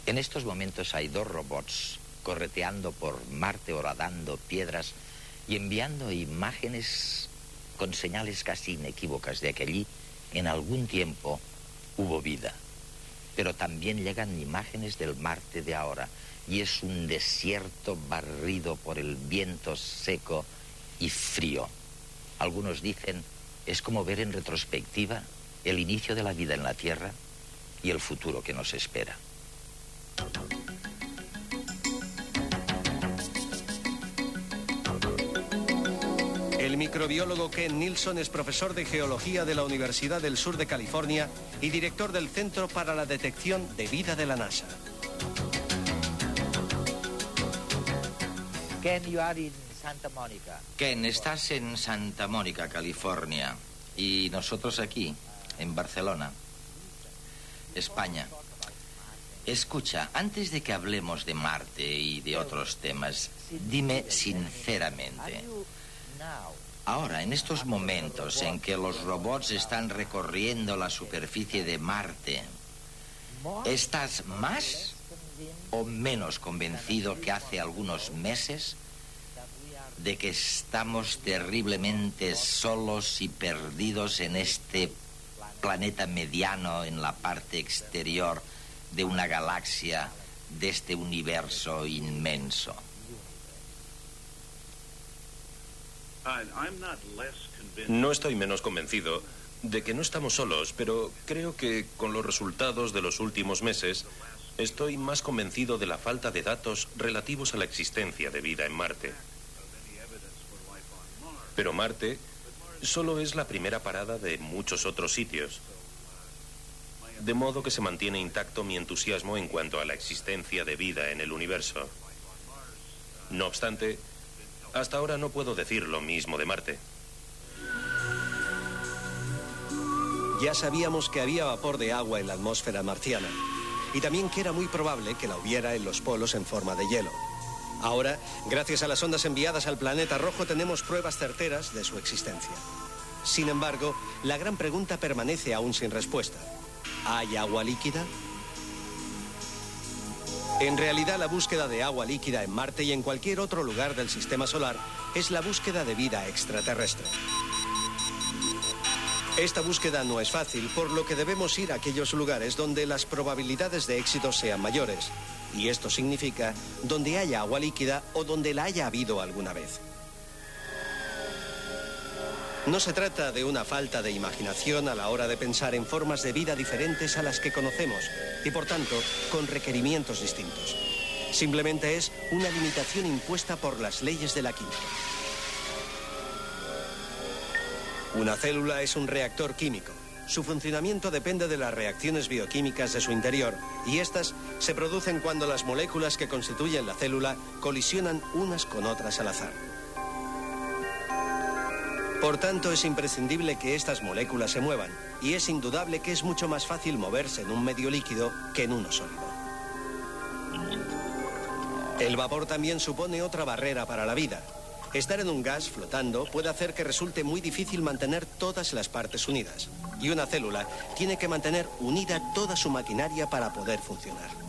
En estos momentos hay dos robots correteando por Marte, horadando piedras y enviando imágenes con señales casi inequívocas de que allí en algún tiempo hubo vida. Pero también llegan imágenes del Marte de ahora y es un desierto barrido por el viento seco y frío. Algunos dicen, es como ver en retrospectiva el inicio de la vida en la Tierra y el futuro que nos espera. El microbiólogo Ken Nilsson es profesor de geología de la Universidad del Sur de California y director del Centro para la Detección de Vida de la NASA. Ken, you are in Santa Mónica. Ken, estás en Santa Mónica, California, y nosotros aquí, en Barcelona, España. Escucha, antes de que hablemos de Marte y de otros temas, dime sinceramente, ahora, en estos momentos en que los robots están recorriendo la superficie de Marte, ¿estás más o menos convencido que hace algunos meses de que estamos terriblemente solos y perdidos en este planeta mediano en la parte exterior de una galaxia, de este universo inmenso? No estoy menos convencido de que no estamos solos, pero creo que con los resultados de los últimos meses estoy más convencido de la falta de datos relativos a la existencia de vida en Marte. Pero Marte solo es la primera parada de muchos otros sitios. De modo que se mantiene intacto mi entusiasmo en cuanto a la existencia de vida en el universo. No obstante, hasta ahora no puedo decir lo mismo de Marte. Ya sabíamos que había vapor de agua en la atmósfera marciana y también que era muy probable que la hubiera en los polos en forma de hielo. Ahora, gracias a las ondas enviadas al planeta rojo, tenemos pruebas certeras de su existencia. Sin embargo, la gran pregunta permanece aún sin respuesta. ¿Hay agua líquida? En realidad, la búsqueda de agua líquida en Marte y en cualquier otro lugar del sistema solar es la búsqueda de vida extraterrestre. Esta búsqueda no es fácil, por lo que debemos ir a aquellos lugares donde las probabilidades de éxito sean mayores. Y esto significa donde haya agua líquida o donde la haya habido alguna vez. No se trata de una falta de imaginación a la hora de pensar en formas de vida diferentes a las que conocemos y, por tanto, con requerimientos distintos. Simplemente es una limitación impuesta por las leyes de la química. Una célula es un reactor químico. Su funcionamiento depende de las reacciones bioquímicas de su interior y estas se producen cuando las moléculas que constituyen la célula colisionan unas con otras al azar. Por tanto, es imprescindible que estas moléculas se muevan y es indudable que es mucho más fácil moverse en un medio líquido que en uno sólido. El vapor también supone otra barrera para la vida. Estar en un gas flotando puede hacer que resulte muy difícil mantener todas las partes unidas. Y una célula tiene que mantener unida toda su maquinaria para poder funcionar.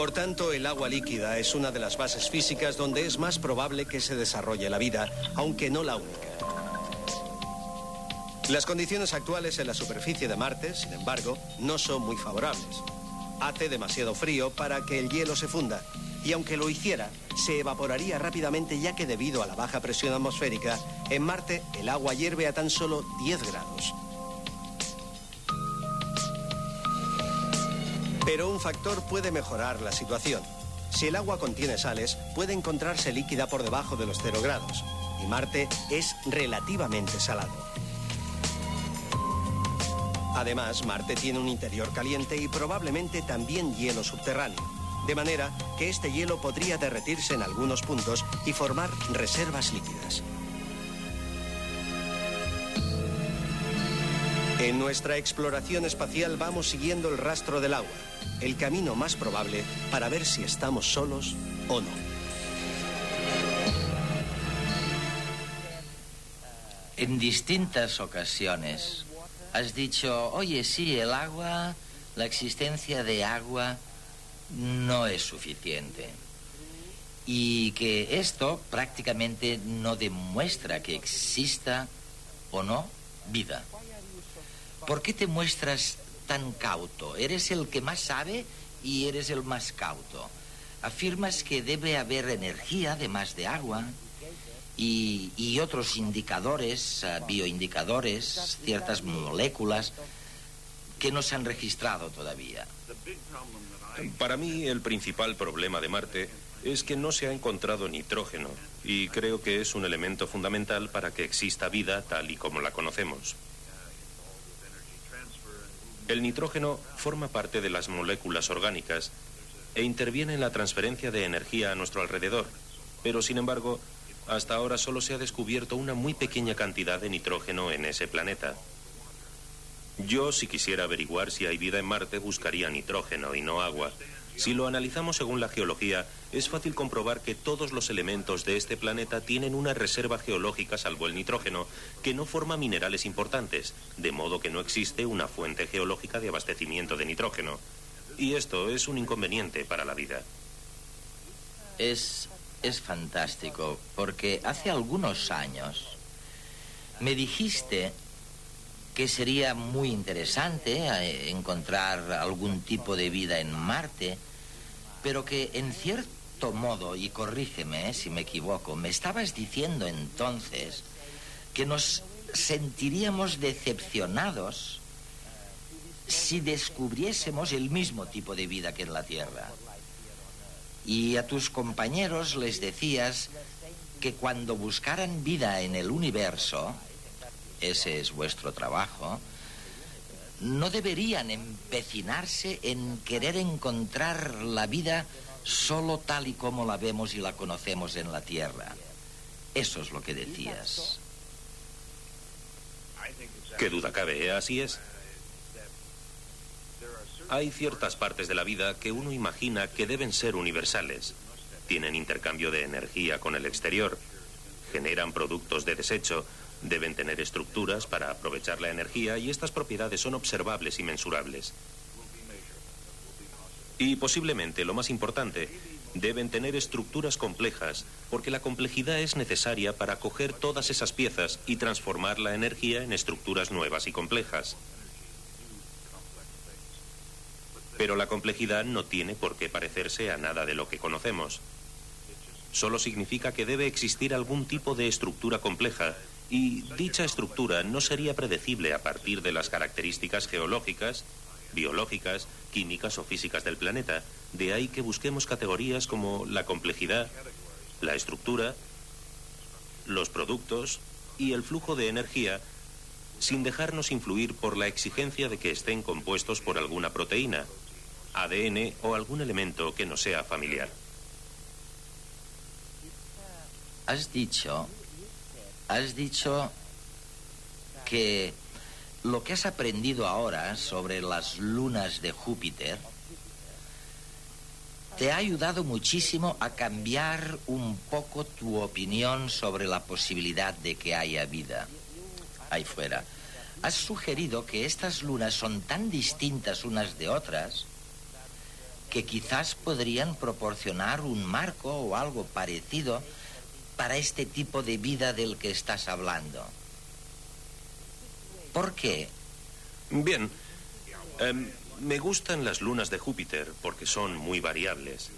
Por tanto, el agua líquida es una de las bases físicas donde es más probable que se desarrolle la vida, aunque no la única. Las condiciones actuales en la superficie de Marte, sin embargo, no son muy favorables. Hace demasiado frío para que el hielo se funda, y aunque lo hiciera, se evaporaría rápidamente, ya que debido a la baja presión atmosférica, en Marte el agua hierve a tan solo 10 grados. Pero un factor puede mejorar la situación. Si el agua contiene sales, puede encontrarse líquida por debajo de los 0 grados, y Marte es relativamente salado. Además, Marte tiene un interior caliente y probablemente también hielo subterráneo, de manera que este hielo podría derretirse en algunos puntos y formar reservas líquidas. En nuestra exploración espacial vamos siguiendo el rastro del agua, el camino más probable para ver si estamos solos o no. En distintas ocasiones Has dicho, oye, sí, el agua, la existencia de agua no es suficiente. Y que esto prácticamente no demuestra que exista o no vida. ¿Por qué te muestras tan cauto? Eres el que más sabe y eres el más cauto. Afirmas que debe haber energía además de agua y otros indicadores, bioindicadores, ciertas moléculas que no se han registrado todavía. Para mí, el principal problema de Marte es que no se ha encontrado nitrógeno, y creo que es un elemento fundamental para que exista vida tal y como la conocemos. El nitrógeno forma parte de las moléculas orgánicas e interviene en la transferencia de energía a nuestro alrededor, pero sin embargo, hasta ahora solo se ha descubierto una muy pequeña cantidad de nitrógeno en ese planeta. Yo, si quisiera averiguar si hay vida en Marte, buscaría nitrógeno y no agua. Si lo analizamos según la geología, es fácil comprobar que todos los elementos de este planeta tienen una reserva geológica, salvo el nitrógeno, que no forma minerales importantes, de modo que no existe una fuente geológica de abastecimiento de nitrógeno. Y esto es un inconveniente para la vida. Es fantástico, porque hace algunos años me dijiste que sería muy interesante encontrar algún tipo de vida en Marte, pero que en cierto modo, y corrígeme si me equivoco, me estabas diciendo entonces que nos sentiríamos decepcionados si descubriésemos el mismo tipo de vida que en la Tierra. Y a tus compañeros les decías que cuando buscaran vida en el universo, ese es vuestro trabajo, no deberían empecinarse en querer encontrar la vida solo tal y como la vemos y la conocemos en la Tierra. Eso es lo que decías. Qué duda cabe, así es. Hay ciertas partes de la vida que uno imagina que deben ser universales. Tienen intercambio de energía con el exterior, generan productos de desecho, deben tener estructuras para aprovechar la energía y estas propiedades son observables y mensurables. Y posiblemente, lo más importante, deben tener estructuras complejas, porque la complejidad es necesaria para coger todas esas piezas y transformar la energía en estructuras nuevas y complejas. Pero la complejidad no tiene por qué parecerse a nada de lo que conocemos. Solo significa que debe existir algún tipo de estructura compleja, y dicha estructura no sería predecible a partir de las características geológicas, biológicas, químicas o físicas del planeta. De ahí que busquemos categorías como la complejidad, la estructura, los productos y el flujo de energía, sin dejarnos influir por la exigencia de que estén compuestos por alguna proteína, ADN o algún elemento que no sea familiar. Has dicho que lo que has aprendido ahora sobre las lunas de Júpiter te ha ayudado muchísimo a cambiar un poco tu opinión sobre la posibilidad de que haya vida ahí fuera. Has sugerido que estas lunas son tan distintas unas de otras que quizás podrían proporcionar un marco o algo parecido para este tipo de vida del que estás hablando. ¿Por qué? Bien, me gustan las lunas de Júpiter porque son muy variables.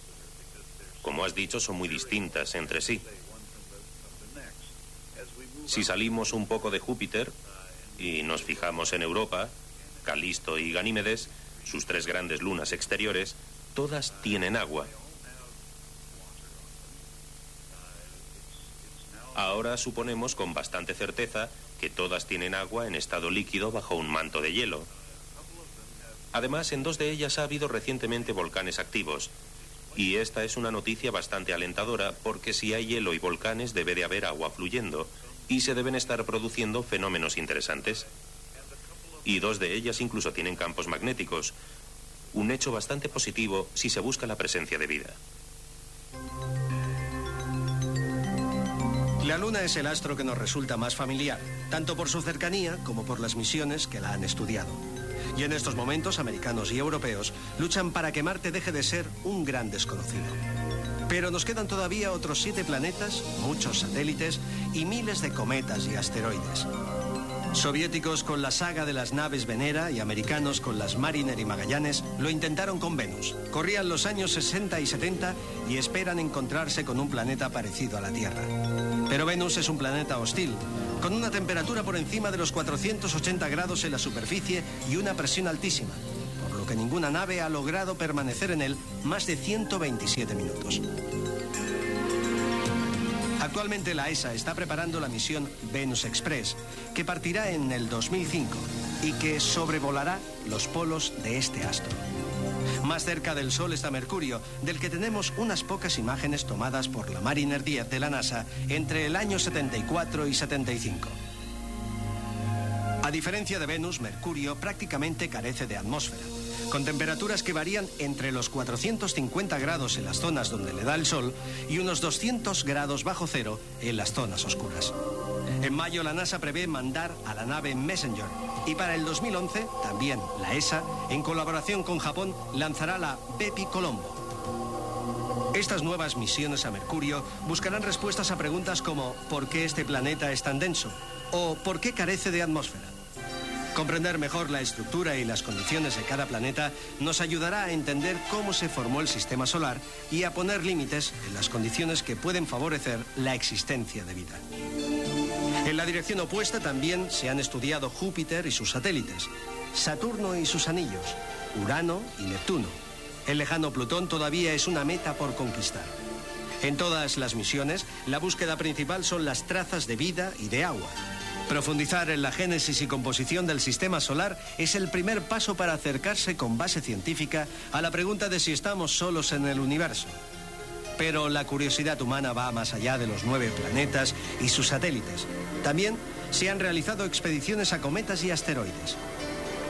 Como has dicho, son muy distintas entre sí. Si salimos un poco de Júpiter y nos fijamos en Europa, Calisto y Ganímedes, sus tres grandes lunas exteriores, todas tienen agua. Ahora suponemos con bastante certeza que todas tienen agua en estado líquido bajo un manto de hielo. Además, en dos de ellas ha habido recientemente volcanes activos. Y esta es una noticia bastante alentadora porque si hay hielo y volcanes debe de haber agua fluyendo y se deben estar produciendo fenómenos interesantes. Y dos de ellas incluso tienen campos magnéticos. Un hecho bastante positivo si se busca la presencia de vida. La Luna es el astro que nos resulta más familiar, tanto por su cercanía como por las misiones que la han estudiado. Y en estos momentos, americanos y europeos luchan para que Marte deje de ser un gran desconocido. Pero nos quedan todavía otros 7 planetas, muchos satélites y miles de cometas y asteroides. Soviéticos con la saga de las naves Venera y americanos con las Mariner y Magallanes lo intentaron con Venus. Corrían los años 60 y 70 y esperan encontrarse con un planeta parecido a la Tierra. Pero Venus es un planeta hostil, con una temperatura por encima de los 480 grados en la superficie y una presión altísima, por lo que ninguna nave ha logrado permanecer en él más de 127 minutos. Actualmente la ESA está preparando la misión Venus Express, que partirá en el 2005 y que sobrevolará los polos de este astro. Más cerca del Sol está Mercurio, del que tenemos unas pocas imágenes tomadas por la Mariner 10 de la NASA entre el año 74 y 75. A diferencia de Venus, Mercurio prácticamente carece de atmósfera, con temperaturas que varían entre los 450 grados en las zonas donde le da el sol y unos 200 grados bajo cero en las zonas oscuras. En mayo la NASA prevé mandar a la nave Messenger y para el 2011 también la ESA, en colaboración con Japón, lanzará la Bepi Colombo. Estas nuevas misiones a Mercurio buscarán respuestas a preguntas como ¿por qué este planeta es tan denso? ¿O por qué carece de atmósfera? Comprender mejor la estructura y las condiciones de cada planeta nos ayudará a entender cómo se formó el sistema solar y a poner límites en las condiciones que pueden favorecer la existencia de vida. En la dirección opuesta también se han estudiado Júpiter y sus satélites, Saturno y sus anillos, Urano y Neptuno. El lejano Plutón todavía es una meta por conquistar. En todas las misiones, la búsqueda principal son las trazas de vida y de agua. Profundizar en la génesis y composición del sistema solar es el primer paso para acercarse con base científica a la pregunta de si estamos solos en el universo. Pero la curiosidad humana va más allá de los 9 planetas y sus satélites. También se han realizado expediciones a cometas y asteroides.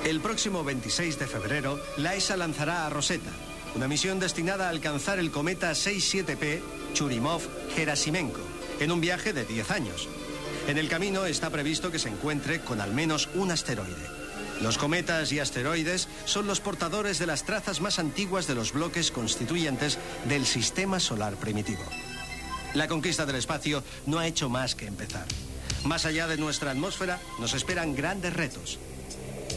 El próximo 26 de febrero, la ESA lanzará a Rosetta, una misión destinada a alcanzar el cometa 67P Churyumov-Gerasimenko, en un viaje de 10 años. En el camino está previsto que se encuentre con al menos un asteroide. Los cometas y asteroides son los portadores de las trazas más antiguas de los bloques constituyentes del sistema solar primitivo. La conquista del espacio no ha hecho más que empezar. Más allá de nuestra atmósfera nos esperan grandes retos.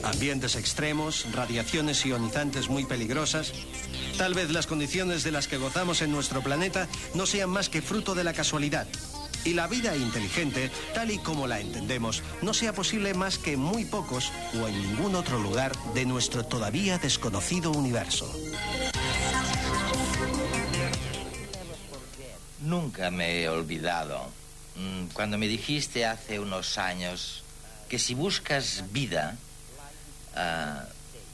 Ambientes extremos, radiaciones ionizantes muy peligrosas. Tal vez las condiciones de las que gozamos en nuestro planeta no sean más que fruto de la casualidad. Y la vida inteligente, tal y como la entendemos, no sea posible más que en muy pocos o en ningún otro lugar de nuestro todavía desconocido universo. Nunca me he olvidado cuando me dijiste hace unos años que si buscas vida,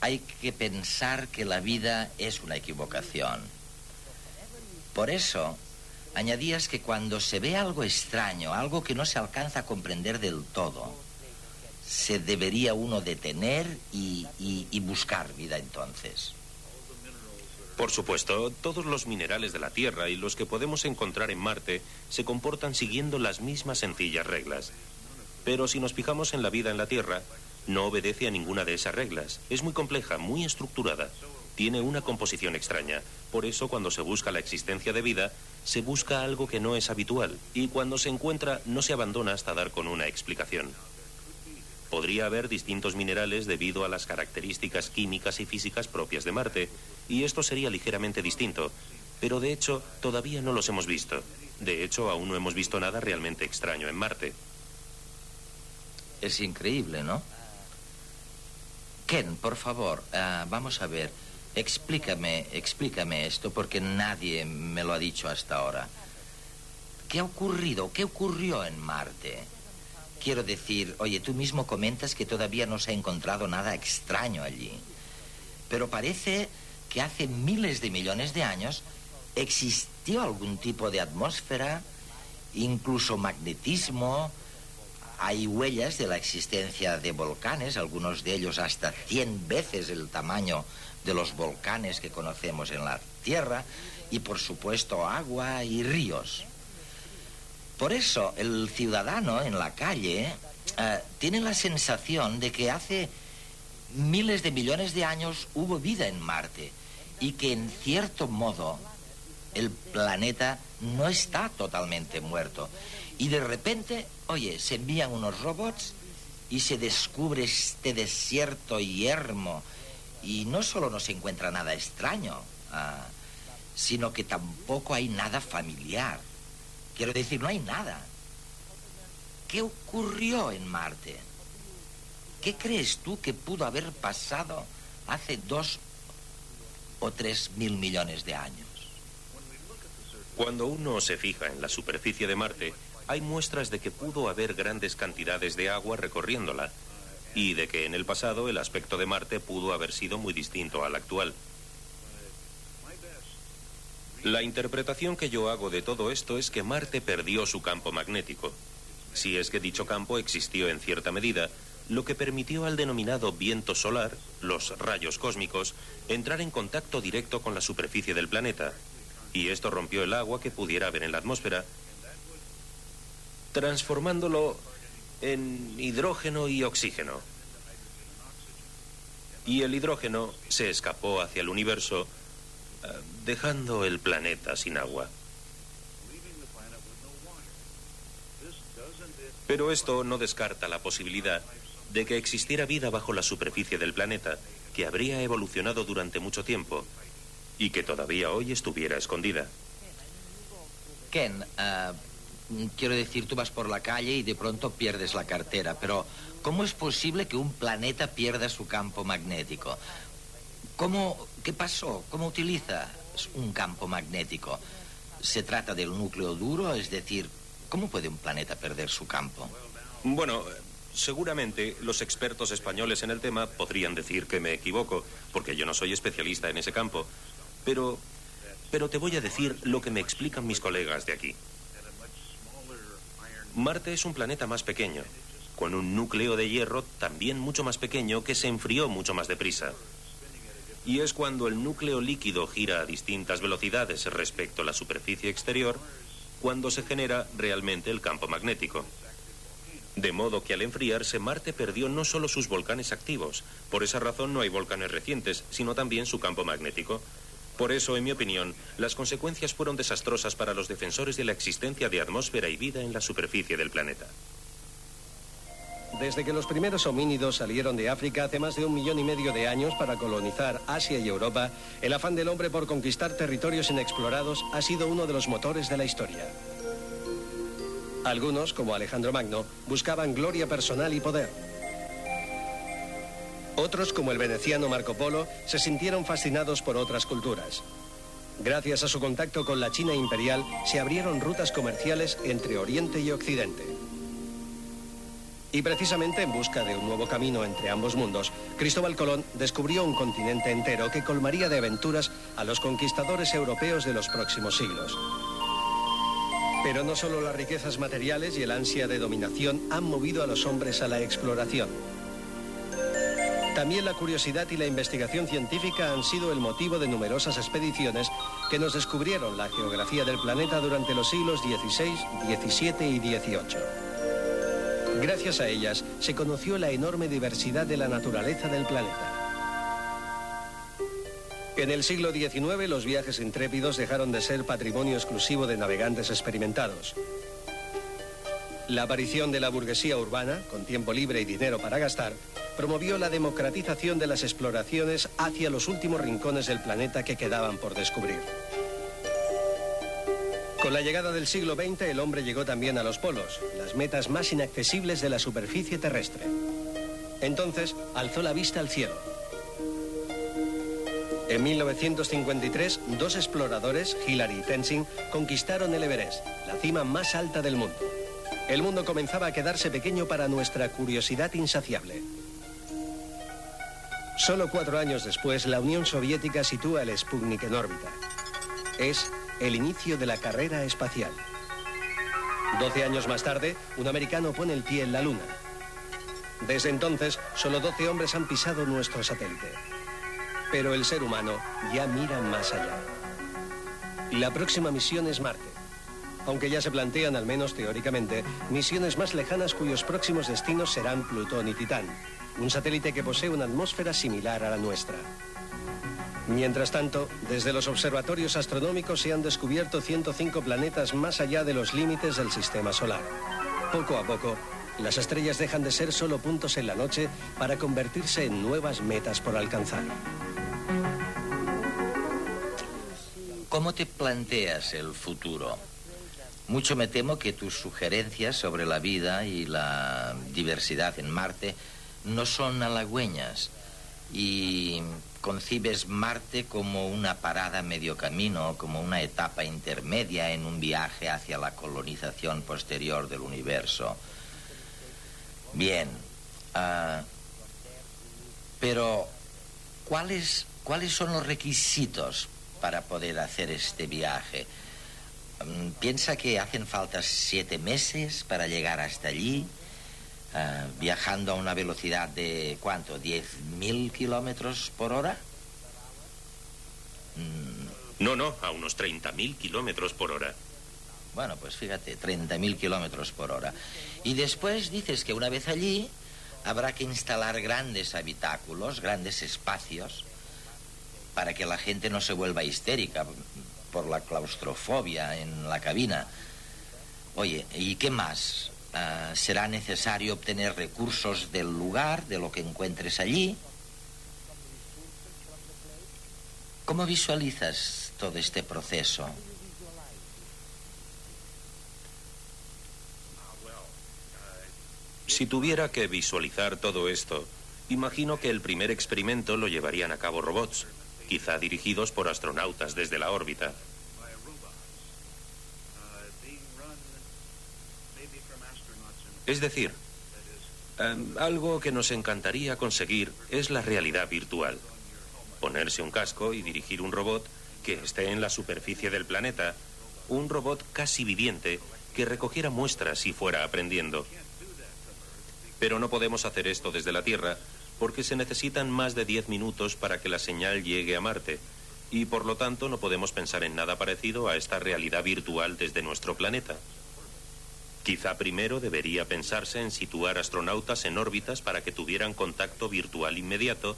hay que pensar que la vida es una equivocación. Por eso añadías que cuando se ve algo extraño, algo que no se alcanza a comprender del todo, se debería uno detener y buscar vida entonces. Por supuesto, todos los minerales de la Tierra y los que podemos encontrar en Marte se comportan siguiendo las mismas sencillas reglas. Pero si nos fijamos en la vida en la Tierra, no obedece a ninguna de esas reglas. Es muy compleja, muy estructurada. Tiene una composición extraña. Por eso, cuando se busca la existencia de vida, se busca algo que no es habitual. Y cuando se encuentra, no se abandona hasta dar con una explicación. Podría haber distintos minerales debido a las características químicas y físicas propias de Marte. Y esto sería ligeramente distinto. Pero de hecho, todavía no los hemos visto. De hecho, aún no hemos visto nada realmente extraño en Marte. Es increíble, ¿no? Ken, por favor, vamos a ver. Explícame esto porque nadie me lo ha dicho hasta ahora. ¿Qué ha ocurrido? ¿Qué ocurrió en Marte? Quiero decir, oye, tú mismo comentas que todavía no se ha encontrado nada extraño allí. Pero parece que hace miles de millones de años existió algún tipo de atmósfera, incluso magnetismo. Hay huellas de la existencia de volcanes, algunos de ellos hasta 100 veces el tamaño de los volcanes que conocemos en la Tierra, y por supuesto agua y ríos. Por eso el ciudadano en la calle tiene la sensación de que hace miles de millones de años hubo vida en Marte y que en cierto modo el planeta no está totalmente muerto. Y de repente, oye, se envían unos robots y se descubre este desierto yermo. Y no solo no se encuentra nada extraño, sino que tampoco hay nada familiar. Quiero decir, no hay nada. ¿Qué ocurrió en Marte? ¿Qué crees tú que pudo haber pasado hace 2 o 3 mil millones de años? Cuando uno se fija en la superficie de Marte, hay muestras de que pudo haber grandes cantidades de agua recorriéndola y de que en el pasado el aspecto de Marte pudo haber sido muy distinto al actual. La interpretación que yo hago de todo esto es que Marte perdió su campo magnético. Si es que dicho campo existió en cierta medida, lo que permitió al denominado viento solar, los rayos cósmicos, entrar en contacto directo con la superficie del planeta. Y esto rompió el agua que pudiera haber en la atmósfera, transformándolo en hidrógeno y oxígeno. Y el hidrógeno se escapó hacia el universo, dejando el planeta sin agua. Pero esto no descarta la posibilidad de que existiera vida bajo la superficie del planeta, que habría evolucionado durante mucho tiempo y que todavía hoy estuviera escondida. Ken, quiero decir, tú vas por la calle y de pronto pierdes la cartera, pero ¿cómo es posible que un planeta pierda su campo magnético? ¿Qué pasó? ¿Cómo utiliza un campo magnético? ¿Se trata del núcleo duro? Es decir, ¿cómo puede un planeta perder su campo? Bueno, seguramente los expertos españoles en el tema podrían decir que me equivoco, porque yo no soy especialista en ese campo, pero te voy a decir lo que me explican mis colegas de aquí. Marte es un planeta más pequeño, con un núcleo de hierro también mucho más pequeño que se enfrió mucho más deprisa. Y es cuando el núcleo líquido gira a distintas velocidades respecto a la superficie exterior, cuando se genera realmente el campo magnético. De modo que al enfriarse, Marte perdió no solo sus volcanes activos, por esa razón no hay volcanes recientes, sino también su campo magnético. Por eso, en mi opinión, las consecuencias fueron desastrosas para los defensores de la existencia de atmósfera y vida en la superficie del planeta. Desde que los primeros homínidos salieron de África hace más de 1,5 millones de años para colonizar Asia y Europa, el afán del hombre por conquistar territorios inexplorados ha sido uno de los motores de la historia. Algunos, como Alejandro Magno, buscaban gloria personal y poder. Otros, como el veneciano Marco Polo, se sintieron fascinados por otras culturas. Gracias a su contacto con la China imperial, se abrieron rutas comerciales entre Oriente y Occidente. Y precisamente en busca de un nuevo camino entre ambos mundos, Cristóbal Colón descubrió un continente entero que colmaría de aventuras a los conquistadores europeos de los próximos siglos. Pero no solo las riquezas materiales y el ansia de dominación han movido a los hombres a la exploración. También la curiosidad y la investigación científica han sido el motivo de numerosas expediciones que nos descubrieron la geografía del planeta durante los siglos XVI, XVII y XVIII. Gracias a ellas se conoció la enorme diversidad de la naturaleza del planeta. En el siglo XIX los viajes intrépidos dejaron de ser patrimonio exclusivo de navegantes experimentados. La aparición de la burguesía urbana, con tiempo libre y dinero para gastar, promovió la democratización de las exploraciones hacia los últimos rincones del planeta que quedaban por descubrir. Con la llegada del siglo XX, el hombre llegó también a los polos, las metas más inaccesibles de la superficie terrestre. Entonces, alzó la vista al cielo. En 1953, dos exploradores, Hillary y Tenzing, conquistaron el Everest, la cima más alta del mundo. El mundo comenzaba a quedarse pequeño para nuestra curiosidad insaciable. Solo 4 años después, la Unión Soviética sitúa el Sputnik en órbita. Es el inicio de la carrera espacial. 12 años más tarde, un americano pone el pie en la Luna. Desde entonces, solo 12 hombres han pisado nuestro satélite. Pero el ser humano ya mira más allá. La próxima misión es Marte. aunque ya se plantean, al menos teóricamente, misiones más lejanas cuyos próximos destinos serán Plutón y Titán, un satélite que posee una atmósfera similar a la nuestra. Mientras tanto, desde los observatorios astronómicos se han descubierto 105 planetas más allá de los límites del sistema solar. Poco a poco, las estrellas dejan de ser solo puntos en la noche para convertirse en nuevas metas por alcanzar. ¿Cómo te planteas el futuro? Mucho me temo que tus sugerencias sobre la vida y la diversidad en Marte no son halagüeñas y concibes Marte como una parada a medio camino, como una etapa intermedia en un viaje hacia la colonización posterior del universo. Bien, pero ¿cuáles son los requisitos para poder hacer este viaje? Piensa que hacen falta 7 meses para llegar hasta allí, viajando a una velocidad de, ¿cuánto? ¿10.000 kilómetros por hora? No, a unos 30.000 kilómetros por hora. Bueno, pues fíjate, 30.000 kilómetros por hora. Y después dices que una vez allí habrá que instalar grandes habitáculos, grandes espacios, para que la gente no se vuelva histérica por la claustrofobia en la cabina. Oye, ¿y qué más? ¿Será necesario obtener recursos del lugar, de lo que encuentres allí? ¿Cómo visualizas todo este proceso? Si tuviera que visualizar todo esto, imagino que el primer experimento lo llevarían a cabo robots, quizá dirigidos por astronautas desde la órbita. Es decir, algo que nos encantaría conseguir es la realidad virtual. Ponerse un casco y dirigir un robot que esté en la superficie del planeta, un robot casi viviente que recogiera muestras y fuera aprendiendo. Pero no podemos hacer esto desde la Tierra porque se necesitan más de 10 minutos para que la señal llegue a Marte y por lo tanto no podemos pensar en nada parecido a esta realidad virtual desde nuestro planeta. Quizá primero debería pensarse en situar astronautas en órbitas para que tuvieran contacto virtual inmediato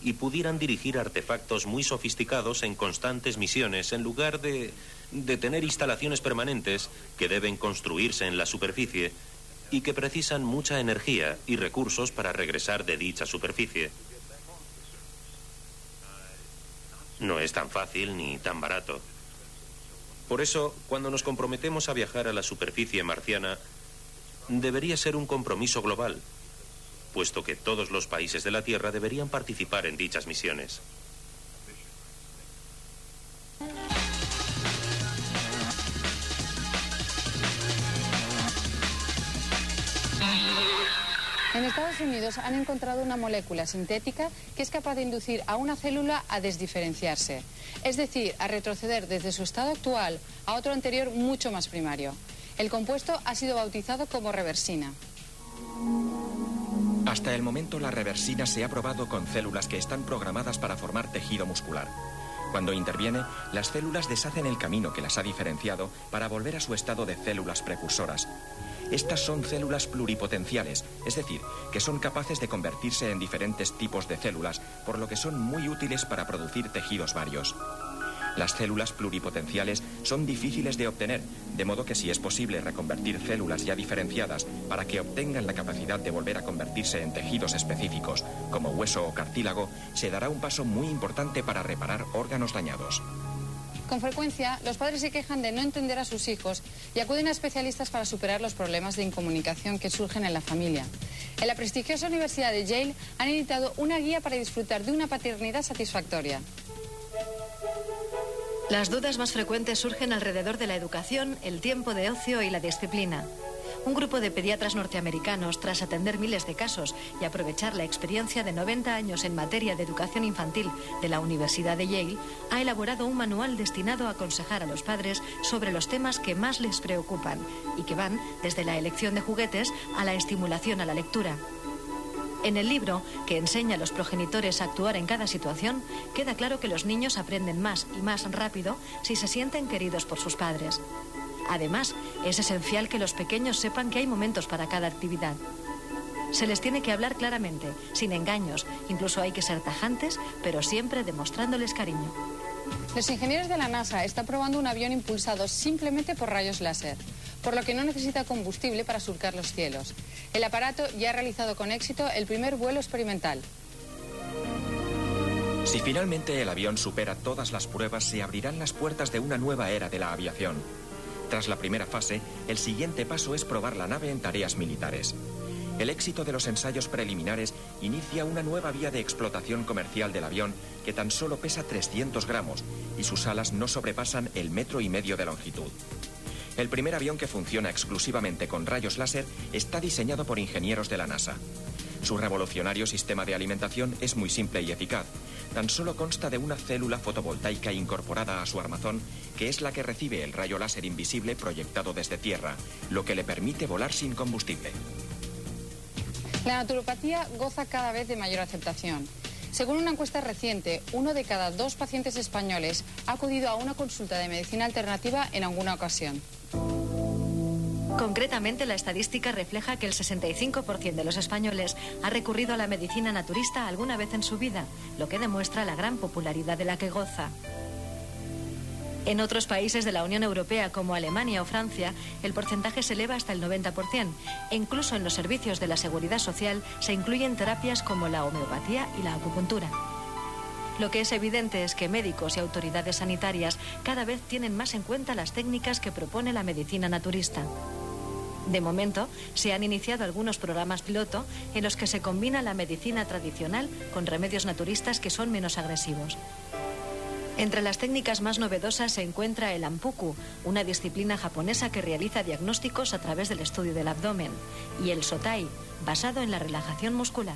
y pudieran dirigir artefactos muy sofisticados en constantes misiones en lugar de tener instalaciones permanentes que deben construirse en la superficie y que precisan mucha energía y recursos para regresar de dicha superficie. No es tan fácil ni tan barato. Por eso, cuando nos comprometemos a viajar a la superficie marciana, debería ser un compromiso global, puesto que todos los países de la Tierra deberían participar en dichas misiones. En Estados Unidos han encontrado una molécula sintética que es capaz de inducir a una célula a desdiferenciarse, es decir, a retroceder desde su estado actual a otro anterior mucho más primario. El compuesto ha sido bautizado como reversina. Hasta el momento la reversina se ha probado con células que están programadas para formar tejido muscular. Cuando interviene, las células deshacen el camino que las ha diferenciado para volver a su estado de células precursoras. Estas son células pluripotenciales, es decir, que son capaces de convertirse en diferentes tipos de células, por lo que son muy útiles para producir tejidos varios. Las células pluripotenciales son difíciles de obtener, de modo que si es posible reconvertir células ya diferenciadas para que obtengan la capacidad de volver a convertirse en tejidos específicos, como hueso o cartílago, se dará un paso muy importante para reparar órganos dañados. Con frecuencia, los padres se quejan de no entender a sus hijos y acuden a especialistas para superar los problemas de incomunicación que surgen en la familia. En la prestigiosa Universidad de Yale han editado una guía para disfrutar de una paternidad satisfactoria. Las dudas más frecuentes surgen alrededor de la educación, el tiempo de ocio y la disciplina. Un grupo de pediatras norteamericanos, tras atender miles de casos y aprovechar la experiencia de 90 años en materia de educación infantil de la Universidad de Yale, ha elaborado un manual destinado a aconsejar a los padres sobre los temas que más les preocupan y que van desde la elección de juguetes a la estimulación a la lectura. En el libro, que enseña a los progenitores a actuar en cada situación, queda claro que los niños aprenden más y más rápido si se sienten queridos por sus padres. Además, es esencial que los pequeños sepan que hay momentos para cada actividad. Se les tiene que hablar claramente, sin engaños. Incluso hay que ser tajantes, pero siempre demostrándoles cariño. Los ingenieros de la NASA están probando un avión impulsado simplemente por rayos láser, por lo que no necesita combustible para surcar los cielos. El aparato ya ha realizado con éxito el primer vuelo experimental. Si finalmente el avión supera todas las pruebas, se abrirán las puertas de una nueva era de la aviación. Tras la primera fase, el siguiente paso es probar la nave en tareas militares. El éxito de los ensayos preliminares inicia una nueva vía de explotación comercial del avión que tan solo pesa 300 gramos y sus alas no sobrepasan el 1,5 metros de longitud. El primer avión que funciona exclusivamente con rayos láser está diseñado por ingenieros de la NASA. Su revolucionario sistema de alimentación es muy simple y eficaz. Tan solo consta de una célula fotovoltaica incorporada a su armazón, que es la que recibe el rayo láser invisible proyectado desde tierra, lo que le permite volar sin combustible. La naturopatía goza cada vez de mayor aceptación. Según una encuesta reciente, 1 de cada 2 pacientes españoles ha acudido a una consulta de medicina alternativa en alguna ocasión. Concretamente, la estadística refleja que el 65% de los españoles ha recurrido a la medicina naturista alguna vez en su vida, lo que demuestra la gran popularidad de la que goza. En otros países de la Unión Europea, como Alemania o Francia, el porcentaje se eleva hasta el 90%. E incluso en los servicios de la Seguridad Social se incluyen terapias como la homeopatía y la acupuntura. Lo que es evidente es que médicos y autoridades sanitarias cada vez tienen más en cuenta las técnicas que propone la medicina naturista. De momento, se han iniciado algunos programas piloto en los que se combina la medicina tradicional con remedios naturistas que son menos agresivos. Entre las técnicas más novedosas se encuentra el Anpuku, una disciplina japonesa que realiza diagnósticos a través del estudio del abdomen, y el Sotai, basado en la relajación muscular.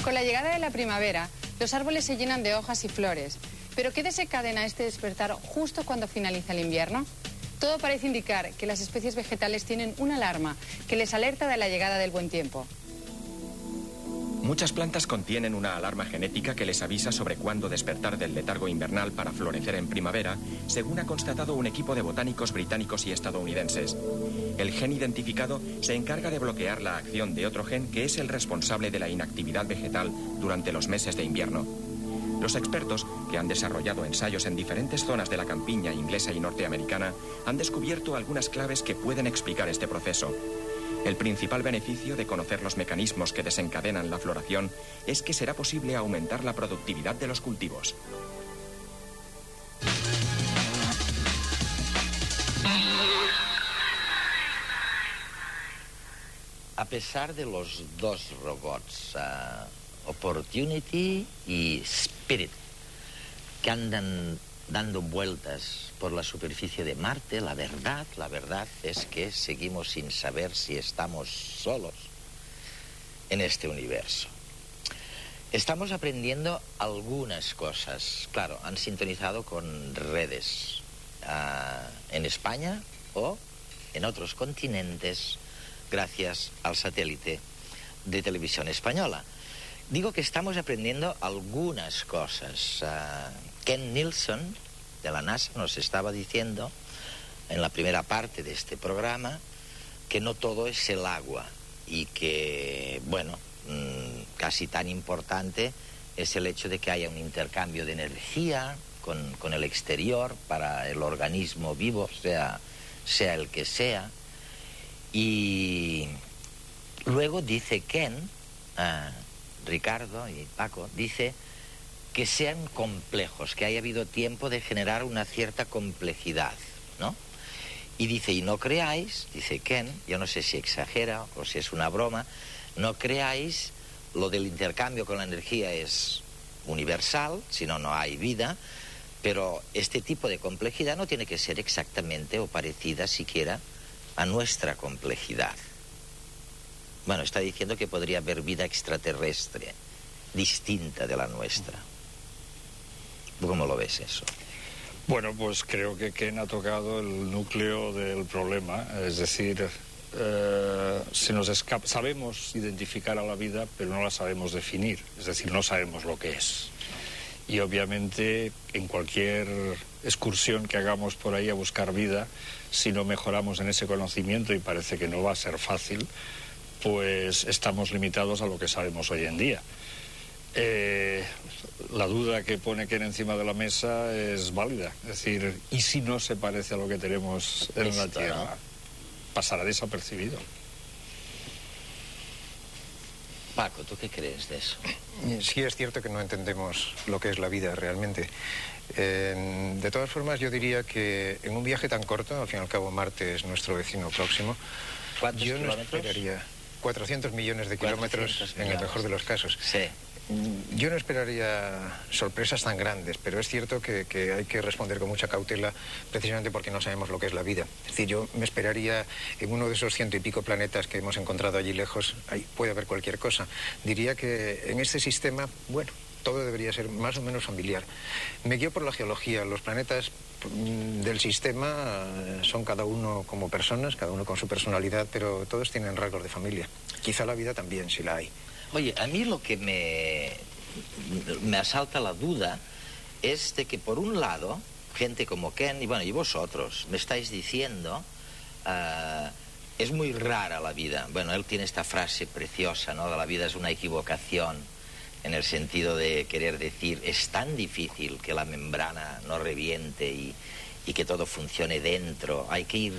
Con la llegada de la primavera, los árboles se llenan de hojas y flores. ¿Pero qué desencadena este despertar justo cuando finaliza el invierno? Todo parece indicar que las especies vegetales tienen una alarma que les alerta de la llegada del buen tiempo. Muchas plantas contienen una alarma genética que les avisa sobre cuándo despertar del letargo invernal para florecer en primavera, según ha constatado un equipo de botánicos británicos y estadounidenses. El gen identificado se encarga de bloquear la acción de otro gen que es el responsable de la inactividad vegetal durante los meses de invierno. Los expertos, que han desarrollado ensayos en diferentes zonas de la campiña inglesa y norteamericana, han descubierto algunas claves que pueden explicar este proceso. El principal beneficio de conocer los mecanismos que desencadenan la floración es que será posible aumentar la productividad de los cultivos. A pesar de los dos robots, Opportunity y Spirit, que andan dando vueltas por la superficie de Marte, la verdad es que seguimos sin saber si estamos solos en este universo. Estamos aprendiendo algunas cosas. Claro, han sintonizado con redes en España o en otros continentes gracias al satélite de Televisión Española. Digo que estamos aprendiendo algunas cosas. Ken Nilsson, de la NASA, nos estaba diciendo en la primera parte de este programa que no todo es el agua y que, bueno, casi tan importante es el hecho de que haya un intercambio de energía con el exterior para el organismo vivo, sea el que sea. Y luego dice Ken, Ricardo y Paco, dice que sean complejos, que haya habido tiempo de generar una cierta complejidad, ¿no? Y dice, y no creáis, dice Ken, yo no sé si exagera o si es una broma, no creáis, lo del intercambio con la energía es universal, si no, no hay vida, pero este tipo de complejidad no tiene que ser exactamente o parecida siquiera a nuestra complejidad. Bueno, está diciendo que podría haber vida extraterrestre, distinta de la nuestra. ¿Cómo lo ves eso? Bueno, pues creo que Ken ha tocado el núcleo del problema, es decir, se nos escapa, sabemos identificar a la vida, pero no la sabemos definir, es decir, no sabemos lo que es. Y obviamente en cualquier excursión que hagamos por ahí a buscar vida, si no mejoramos en ese conocimiento, y parece que no va a ser fácil, pues estamos limitados a lo que sabemos hoy en día. La duda que pone Ken encima de la mesa es válida. Es decir, ¿y si no se parece a lo que tenemos en la Tierra? Pasará desapercibido. Paco, ¿tú qué crees de eso? Sí, es cierto que no entendemos lo que es la vida realmente. De todas formas, yo diría que en un viaje tan corto, al fin y al cabo Marte es nuestro vecino próximo, ¿Cuántos yo no kilómetros? esperaría 400 millones de kilómetros 400 en el mejor de los casos. Sí. Yo no esperaría sorpresas tan grandes, pero es cierto que hay que responder con mucha cautela precisamente porque no sabemos lo que es la vida. Es decir, yo me esperaría en uno de esos 100 y pico planetas que hemos encontrado allí lejos, ahí puede haber cualquier cosa. Diría que en este sistema, bueno, todo debería ser más o menos familiar. Me guío por la geología. Los planetas del sistema son cada uno como personas, cada uno con su personalidad, pero todos tienen rasgos de familia. Quizá la vida también, si la hay. Oye, a mí lo que me asalta la duda es de que, por un lado, gente como Ken, y bueno, y vosotros, me estáis diciendo, es muy rara la vida. Bueno, él tiene esta frase preciosa, ¿no? La vida es una equivocación, en el sentido de querer decir, es tan difícil que la membrana no reviente y que todo funcione dentro. Hay que ir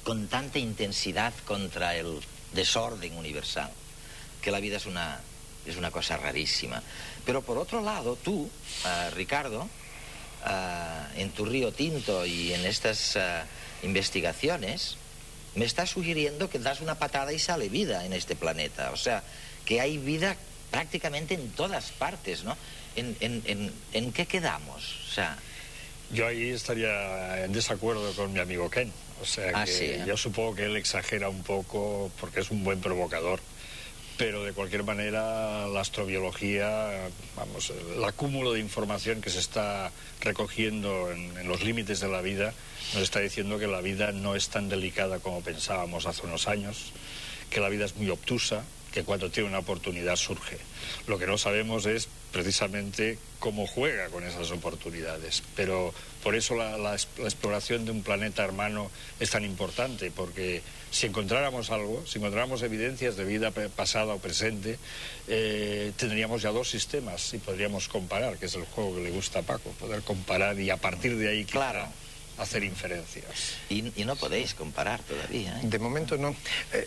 con tanta intensidad contra el desorden universal, que la vida es una cosa rarísima. Pero por otro lado, tú, Ricardo, en tu Río Tinto y en estas investigaciones, me estás sugiriendo que das una patada y sale vida en este planeta. O sea, que hay vida prácticamente en todas partes, ¿no? ¿En qué quedamos? O sea... Yo ahí estaría en desacuerdo con mi amigo Ken. O sea, que sí, yo supongo que él exagera un poco porque es un buen provocador. Pero de cualquier manera, la astrobiología, vamos, el acúmulo de información que se está recogiendo en los límites de la vida, nos está diciendo que la vida no es tan delicada como pensábamos hace unos años, que la vida es muy obtusa, que cuando tiene una oportunidad surge. Lo que no sabemos es precisamente cómo juega con esas oportunidades, pero por eso la exploración de un planeta hermano es tan importante, porque si encontráramos algo, si encontráramos evidencias de vida pasada o presente, tendríamos ya dos sistemas y podríamos comparar, que es el juego que le gusta a Paco, poder comparar y a partir de ahí, claro, hacer inferencias. Y no podéis comparar todavía, ¿eh? De momento no.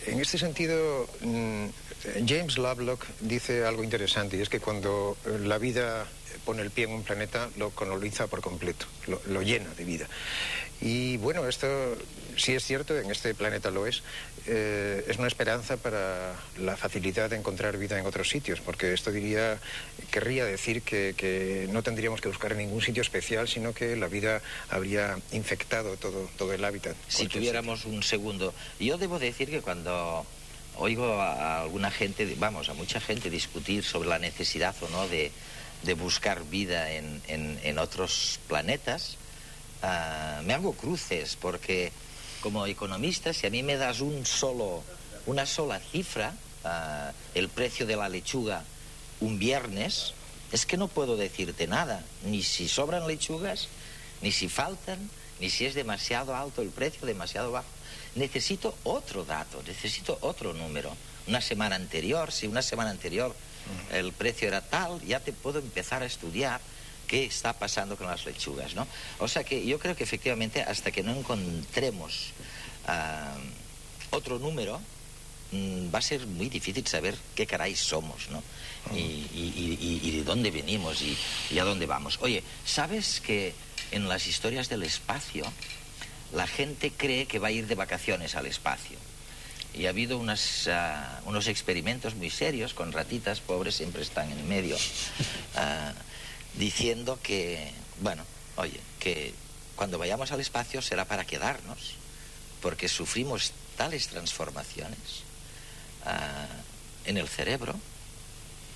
En este sentido, James Lovelock dice algo interesante, y es que cuando la vida pone el pie en un planeta, lo coloniza por completo, lo llena de vida. Y bueno, esto sí es cierto, en este planeta lo es una esperanza para la facilidad de encontrar vida en otros sitios, porque esto querría decir que no tendríamos que buscar en ningún sitio especial, sino que la vida habría infectado todo el hábitat. Si tuviéramos un segundo. Yo debo decir que cuando oigo a alguna gente, vamos, a mucha gente discutir sobre la necesidad o no de buscar vida en otros planetas, me hago cruces, porque como economista, si a mí me das una sola cifra, el precio de la lechuga un viernes, es que no puedo decirte nada, ni si sobran lechugas, ni si faltan, ni si es demasiado alto el precio, demasiado bajo. Necesito otro dato, necesito otro número. Una semana anterior, si una semana anterior el precio era tal, ya te puedo empezar a estudiar qué está pasando con las lechugas, ¿no? O sea que yo creo que efectivamente hasta que no encontremos otro número, va a ser muy difícil saber qué caray somos, ¿no? Y de dónde venimos y a dónde vamos. Oye, ¿sabes que en las historias del espacio la gente cree que va a ir de vacaciones al espacio? Y ha habido unos experimentos muy serios con ratitas, pobres, siempre están en medio, diciendo que, bueno, oye, que cuando vayamos al espacio será para quedarnos, porque sufrimos tales transformaciones en el cerebro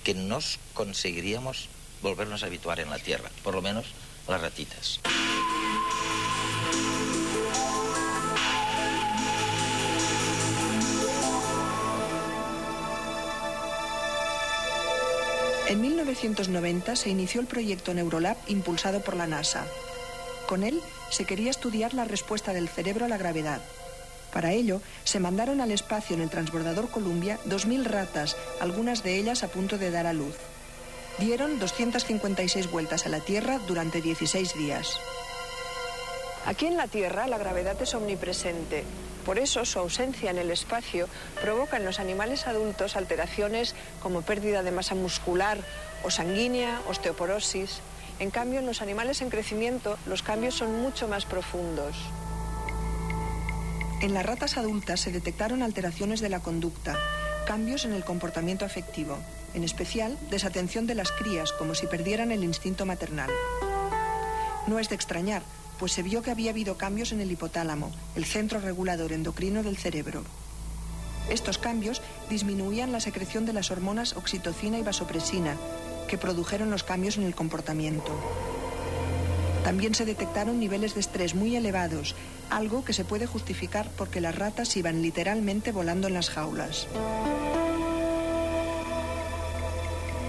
que no conseguiríamos volvernos a habituar en la Tierra, por lo menos las ratitas. En 1990 se inició el proyecto Neurolab impulsado por la NASA. Con él se quería estudiar la respuesta del cerebro a la gravedad. Para ello, se mandaron al espacio en el transbordador Columbia 2.000 ratas, algunas de ellas a punto de dar a luz. Dieron 256 vueltas a la Tierra durante 16 días. Aquí en la Tierra la gravedad es omnipresente. Por eso su ausencia en el espacio provoca en los animales adultos alteraciones como pérdida de masa muscular o sanguínea, osteoporosis. En cambio, en los animales en crecimiento los cambios son mucho más profundos. En las ratas adultas se detectaron alteraciones de la conducta, cambios en el comportamiento afectivo, en especial desatención de las crías, como si perdieran el instinto maternal. No es de extrañar, pues se vio que había habido cambios en el hipotálamo, el centro regulador endocrino del cerebro. Estos cambios disminuían la secreción de las hormonas oxitocina y vasopresina, que produjeron los cambios en el comportamiento. También se detectaron niveles de estrés muy elevados, algo que se puede justificar porque las ratas iban literalmente volando en las jaulas.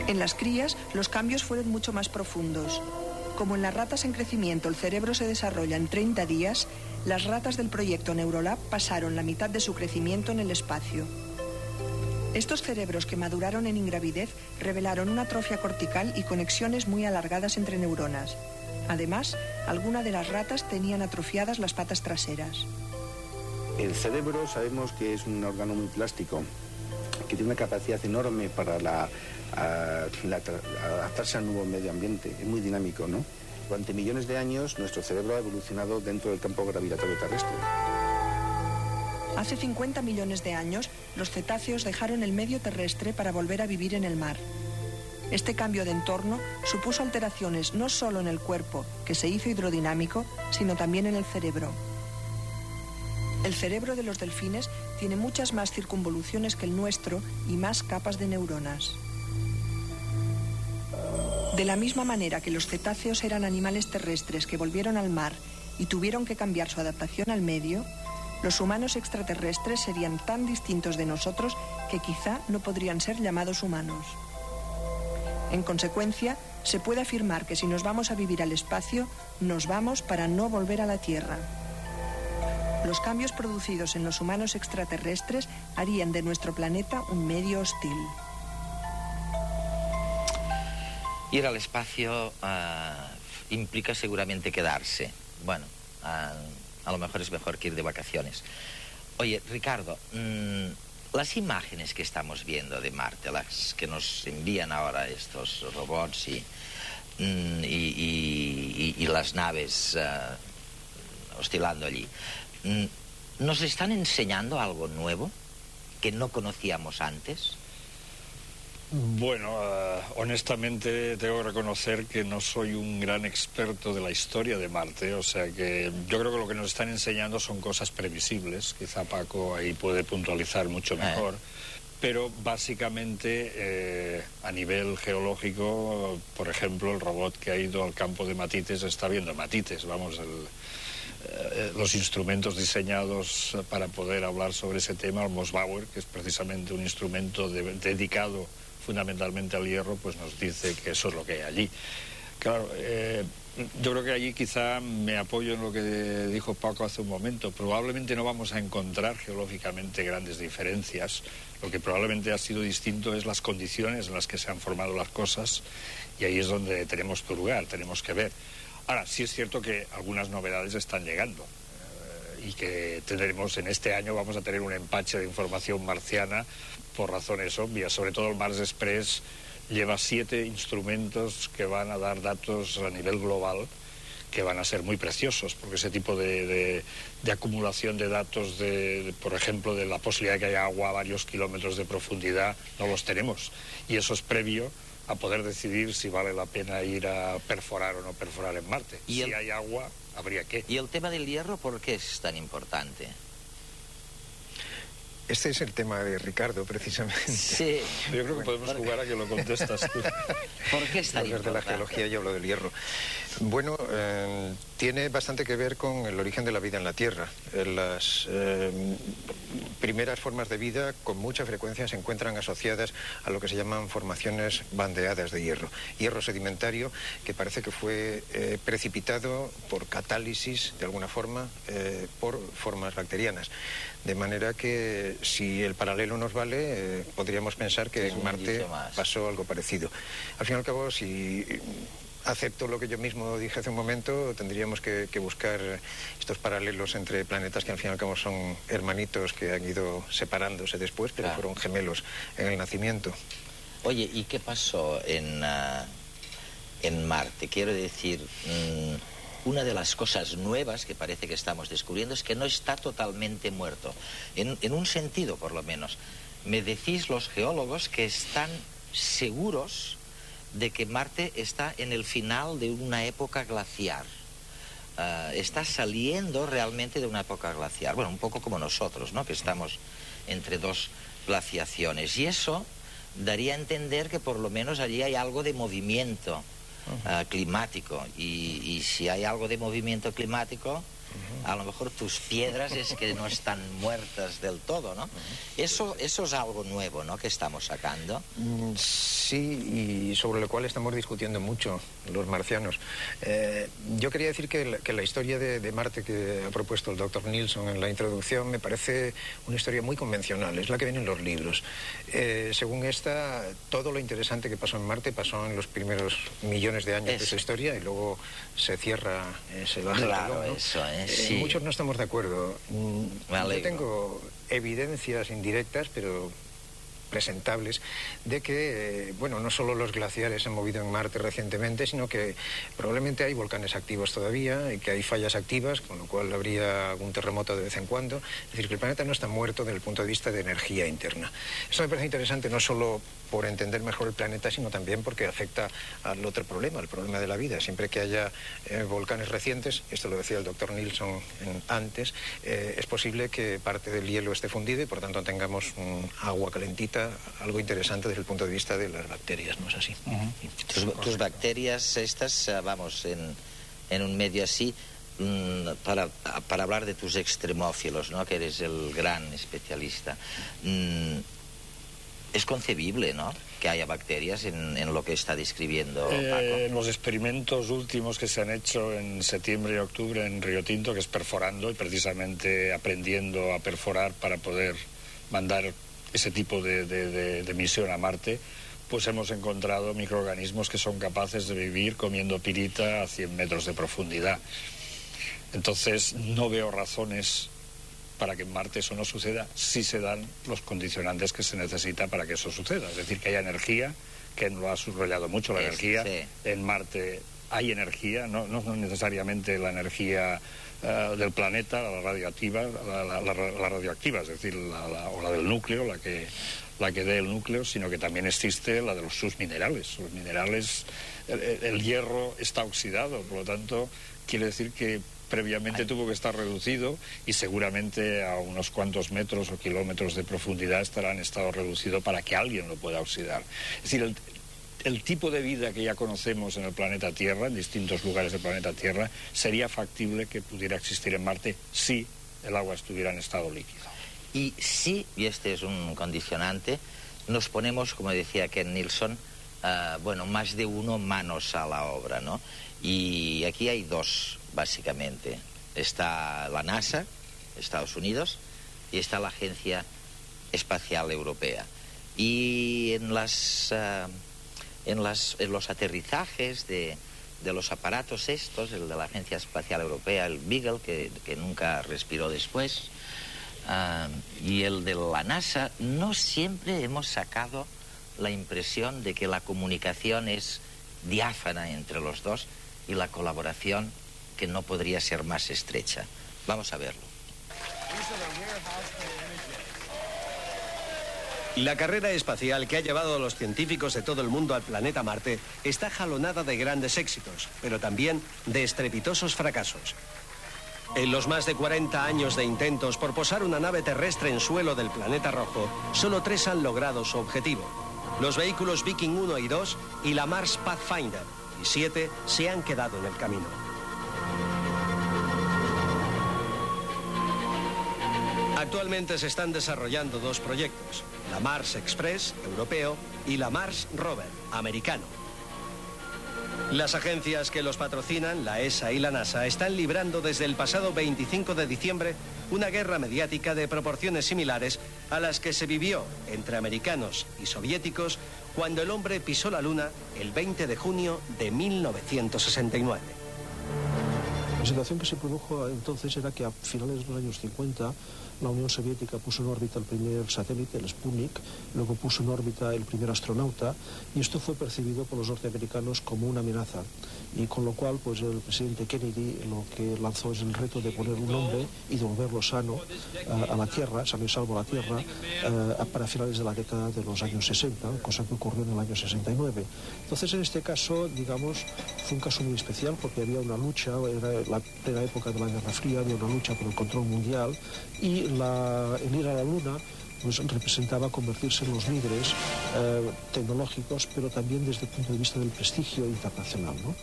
En las crías, los cambios fueron mucho más profundos. Como en las ratas en crecimiento el cerebro se desarrolla en 30 días, las ratas del proyecto Neurolab pasaron la mitad de su crecimiento en el espacio. Estos cerebros que maduraron en ingravidez revelaron una atrofia cortical y conexiones muy alargadas entre neuronas. Además, algunas de las ratas tenían atrofiadas las patas traseras. El cerebro sabemos que es un órgano muy plástico, que tiene una capacidad enorme para adaptarse al nuevo medio ambiente. Es muy dinámico, ¿no? Durante millones de años nuestro cerebro ha evolucionado dentro del campo gravitatorio terrestre. Hace 50 millones de años, los cetáceos dejaron el medio terrestre para volver a vivir en el mar. Este cambio de entorno supuso alteraciones no solo en el cuerpo, que se hizo hidrodinámico, sino también en el cerebro. El cerebro de los delfines tiene muchas más circunvoluciones que el nuestro y más capas de neuronas. De la misma manera que los cetáceos eran animales terrestres que volvieron al mar y tuvieron que cambiar su adaptación al medio, los humanos extraterrestres serían tan distintos de nosotros que quizá no podrían ser llamados humanos. En consecuencia, se puede afirmar que si nos vamos a vivir al espacio, nos vamos para no volver a la Tierra. Los cambios producidos en los humanos extraterrestres harían de nuestro planeta un medio hostil. Ir al espacio implica seguramente quedarse. Bueno, a lo mejor es mejor que ir de vacaciones. Oye, Ricardo, las imágenes que estamos viendo de Marte, las que nos envían ahora estos robots y las naves oscilando allí, ¿nos están enseñando algo nuevo que no conocíamos antes? Bueno, honestamente tengo que reconocer que no soy un gran experto de la historia de Marte, o sea que yo creo que lo que nos están enseñando son cosas previsibles, quizá Paco ahí puede puntualizar mucho mejor, pero básicamente a nivel geológico, por ejemplo, el robot que ha ido al campo de Matites está viendo Matites, vamos, los instrumentos diseñados para poder hablar sobre ese tema, el Mossbauer, que es precisamente un instrumento dedicado fundamentalmente al hierro, pues nos dice que eso es lo que hay allí. Claro, yo creo que allí quizá me apoyo en lo que dijo Paco hace un momento. Probablemente no vamos a encontrar geológicamente grandes diferencias. Lo que probablemente ha sido distinto es las condiciones en las que se han formado las cosas, y ahí es donde tenemos que hurgar, tenemos que ver. Ahora, sí es cierto que algunas novedades están llegando y que tendremos en este año, vamos a tener un empache de información marciana por razones obvias. Sobre todo el Mars Express lleva 7 instrumentos que van a dar datos a nivel global que van a ser muy preciosos, porque ese tipo de acumulación de datos, por ejemplo, de la posibilidad de que haya agua a varios kilómetros de profundidad, no los tenemos. Y eso es previo a poder decidir si vale la pena ir a perforar o no perforar en Marte. Si hay agua, habría que. ¿Y el tema del hierro por qué es tan importante? Este es el tema de Ricardo, precisamente. Sí. Yo creo que podemos jugar a que lo contestas tú. ¿Por qué es tan importante? De la geología yo hablo del hierro. Bueno, tiene bastante que ver con el origen de la vida en la Tierra. primeras formas de vida con mucha frecuencia se encuentran asociadas a lo que se llaman formaciones bandeadas de hierro. Hierro sedimentario que parece que fue precipitado por catálisis, de alguna forma, por formas bacterianas. De manera que, si el paralelo nos vale, podríamos pensar que en Marte pasó algo parecido. Al fin y al cabo, si acepto lo que yo mismo dije hace un momento, tendríamos que buscar estos paralelos entre planetas que al fin y al cabo son hermanitos que han ido separándose después, pero fueron gemelos en el nacimiento. Oye, ¿y qué pasó en Marte? Quiero decir, una de las cosas nuevas que parece que estamos descubriendo es que no está totalmente muerto. En un sentido, por lo menos. Me decís los geólogos que están seguros de que Marte está en el final de una época glaciar. Está saliendo realmente de una época glaciar. Bueno, un poco como nosotros, ¿no? Que estamos entre dos glaciaciones. Y eso daría a entender que por lo menos allí hay algo de movimiento climático. Y si hay algo de movimiento climático, a lo mejor tus piedras es que no están muertas del todo, ¿no? Eso es algo nuevo, ¿no?, que estamos sacando. Sí, y sobre lo cual estamos discutiendo mucho los marcianos. Yo quería decir que la historia de Marte que ha propuesto el doctor Nilsson en la introducción me parece una historia muy convencional, es la que viene en los libros. Según esta, todo lo interesante que pasó en Marte pasó en los primeros millones de años de su historia y luego se cierra, se baja el telón, ¿no? Eso, sí. Muchos no estamos de acuerdo. Yo tengo evidencias indirectas, pero presentables, de que, bueno, no solo los glaciares se han movido en Marte recientemente, sino que probablemente hay volcanes activos todavía y que hay fallas activas, con lo cual habría algún terremoto de vez en cuando. Es decir, que el planeta no está muerto desde el punto de vista de energía interna. Eso me parece interesante no solo por entender mejor el planeta, sino también porque afecta al otro problema, el problema de la vida. Siempre que haya volcanes recientes, esto lo decía el doctor Nilsson antes, es posible que parte del hielo esté fundido y por tanto tengamos agua calentita, algo interesante desde el punto de vista de las bacterias, ¿no es así? Tus bacterias estas, vamos, en un medio así, para hablar de tus extremófilos, ¿no?, que eres el gran especialista, es concebible, ¿no?, que haya bacterias en lo que está describiendo Paco. Los experimentos últimos que se han hecho en septiembre y octubre en Río Tinto, que es perforando y precisamente aprendiendo a perforar para poder mandar ese tipo de misión a Marte, pues hemos encontrado microorganismos que son capaces de vivir comiendo pirita a 100 metros de profundidad. Entonces no veo razones para que en Marte eso no suceda si se dan los condicionantes que se necesita para que eso suceda. Es decir, que haya energía, que lo ha subrayado mucho la energía. Sí. En Marte hay energía, no necesariamente la energía del planeta, la radioactiva, la radioactiva, es decir, o la del núcleo, la que dé el núcleo, sino que también existe la de sus minerales. Los minerales, el hierro está oxidado, por lo tanto, quiere decir que previamente tuvo que estar reducido y seguramente a unos cuantos metros o kilómetros de profundidad estará en estado reducido para que alguien lo pueda oxidar. Es decir, el tipo de vida que ya conocemos en el planeta Tierra, en distintos lugares del planeta Tierra, sería factible que pudiera existir en Marte si el agua estuviera en estado líquido. Y si, y este es un condicionante, nos ponemos, como decía Ken Nilsson, bueno, más de uno manos a la obra, ¿no? Y aquí hay dos, básicamente. Está la NASA, Estados Unidos, y está la Agencia Espacial Europea. Y en los aterrizajes de los aparatos estos, el de la Agencia Espacial Europea, el Beagle, que nunca respiró después, y el de la NASA, no siempre hemos sacado la impresión de que la comunicación es diáfana entre los dos y la colaboración que no podría ser más estrecha. Vamos a verlo. La carrera espacial que ha llevado a los científicos de todo el mundo al planeta Marte está jalonada de grandes éxitos, pero también de estrepitosos fracasos. En los más de 40 años de intentos por posar una nave terrestre en suelo del planeta rojo, solo 3 han logrado su objetivo. Los vehículos Viking 1 y 2 y la Mars Pathfinder, y 7 se han quedado en el camino. Actualmente se están desarrollando dos proyectos, la Mars Express, europeo, y la Mars Rover, americano. Las agencias que los patrocinan, la ESA y la NASA, están librando desde el pasado 25 de diciembre una guerra mediática de proporciones similares a las que se vivió entre americanos y soviéticos cuando el hombre pisó la Luna el 20 de junio de 1969. La situación que se produjo entonces era que a finales de los años 50 la Unión Soviética puso en órbita el primer satélite, el Sputnik, luego puso en órbita el primer astronauta, y esto fue percibido por los norteamericanos como una amenaza, y con lo cual pues el presidente Kennedy lo que lanzó es el reto de poner un hombre y devolverlo sano a la Tierra, sano y salvo a la Tierra, para finales de la década de los años 60, cosa que ocurrió en el año 69. Entonces, en este caso, digamos, fue un caso muy especial porque había una lucha, era la plena época de la Guerra Fría, había una lucha por el control mundial, y el ir a la Luna pues representaba convertirse en los líderes tecnológicos, pero también desde el punto de vista del prestigio internacional, ¿no?